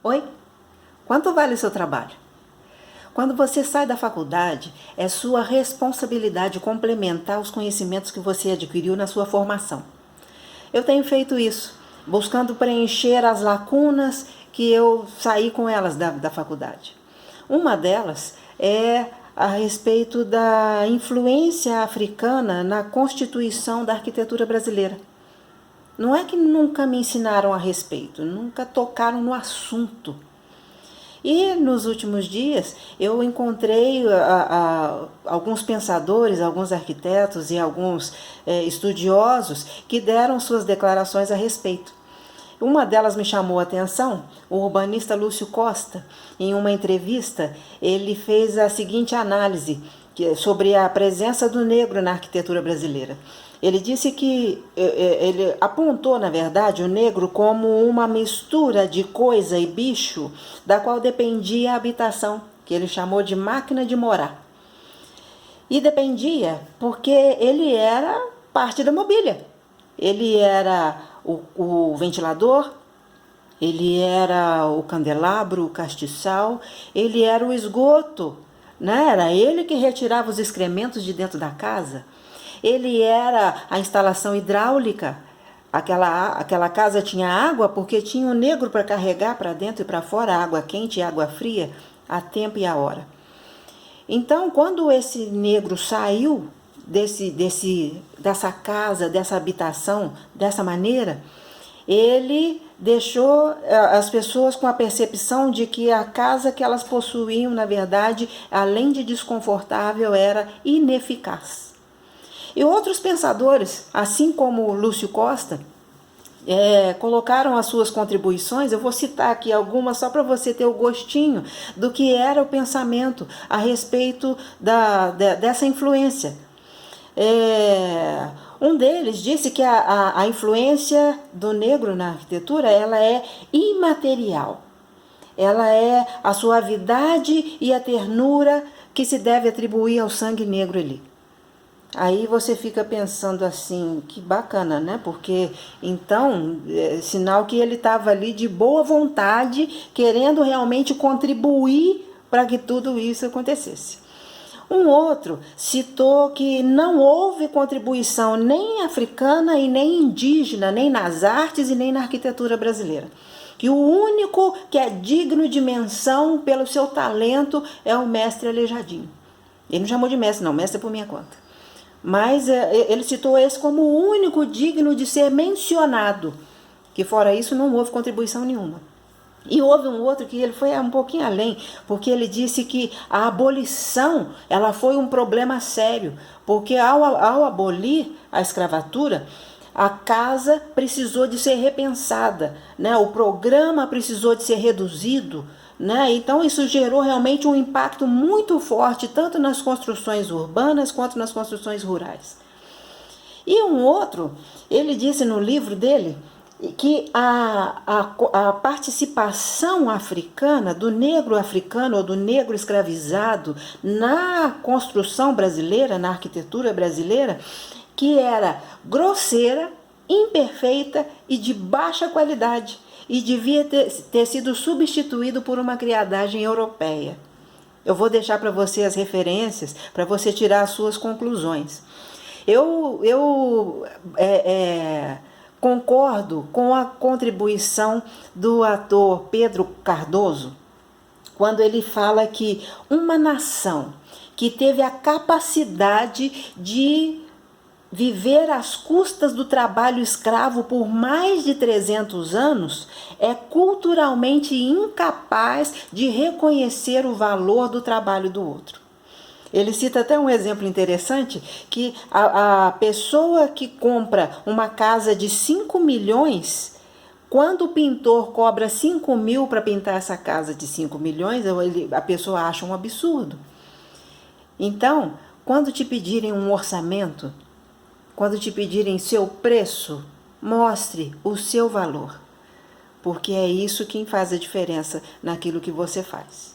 Oi? Quanto vale o seu trabalho? Quando você sai da faculdade, é sua responsabilidade complementar os conhecimentos que você adquiriu na sua formação. Eu tenho feito isso, buscando preencher as lacunas que eu saí com elas da faculdade. Uma delas é a respeito da influência africana na constituição da arquitetura brasileira. Não é que nunca me ensinaram a respeito, nunca tocaram no assunto. E nos últimos dias eu encontrei alguns pensadores, alguns arquitetos e alguns estudiosos que deram suas declarações a respeito. Uma delas me chamou a atenção, o urbanista Lúcio Costa. Em uma entrevista, ele fez a seguinte análise sobre a presença do negro na arquitetura brasileira. Ele disse que, ele apontou, na verdade, o negro como uma mistura de coisa e bicho, da qual dependia a habitação, que ele chamou de máquina de morar. E dependia porque ele era parte da mobília. Ele era o ventilador, ele era o candelabro, o castiçal, ele era o esgoto, né? Era ele que retirava os excrementos de dentro da casa. Ele era a instalação hidráulica. Aquela casa tinha água porque tinha o negro para carregar para dentro e para fora água quente e água fria a tempo e a hora. Então, quando esse negro saiu dessa casa, dessa habitação, dessa maneira, ele deixou as pessoas com a percepção de que a casa que elas possuíam, na verdade, além de desconfortável, era ineficaz. E outros pensadores, assim como Lúcio Costa, colocaram as suas contribuições. Eu vou citar aqui algumas só para você ter o gostinho do que era o pensamento a respeito dessa influência. Um deles disse que a influência do negro na arquitetura ela é imaterial. Ela é a suavidade e a ternura que se deve atribuir ao sangue negro ali. Aí você fica pensando assim, que bacana, né? Porque então, sinal que ele estava ali de boa vontade, querendo realmente contribuir para que tudo isso acontecesse. Um outro citou que não houve contribuição nem africana e nem indígena, nem nas artes e nem na arquitetura brasileira. Que o único que é digno de menção pelo seu talento é o mestre Aleijadinho. Ele não chamou de mestre não, mestre é por minha conta. Mas ele citou esse como o único digno de ser mencionado, que fora isso não houve contribuição nenhuma. E houve um outro que ele foi um pouquinho além, porque ele disse que a abolição ela foi um problema sério, porque ao abolir a escravatura, a casa precisou de ser repensada, né? O programa precisou de ser reduzido, né? Então isso gerou realmente um impacto muito forte, tanto nas construções urbanas quanto nas construções rurais. E um outro, ele disse no livro dele que a participação africana, do negro africano ou do negro escravizado na construção brasileira, na arquitetura brasileira, que era grosseira, imperfeita e de baixa qualidade, e devia ter sido substituído por uma criadagem europeia. Eu vou deixar para você as referências, para você tirar as suas conclusões. Eu concordo com a contribuição do ator Pedro Cardoso, quando ele fala que uma nação que teve a capacidade de viver às custas do trabalho escravo por mais de 300 anos é culturalmente incapaz de reconhecer o valor do trabalho do outro. Ele cita até um exemplo interessante, que a pessoa que compra uma casa de 5 milhões, quando o pintor cobra 5 mil para pintar essa casa de 5 milhões, a pessoa acha um absurdo. Então, quando te pedirem um orçamento, quando te pedirem seu preço, mostre o seu valor, porque é isso que faz a diferença naquilo que você faz.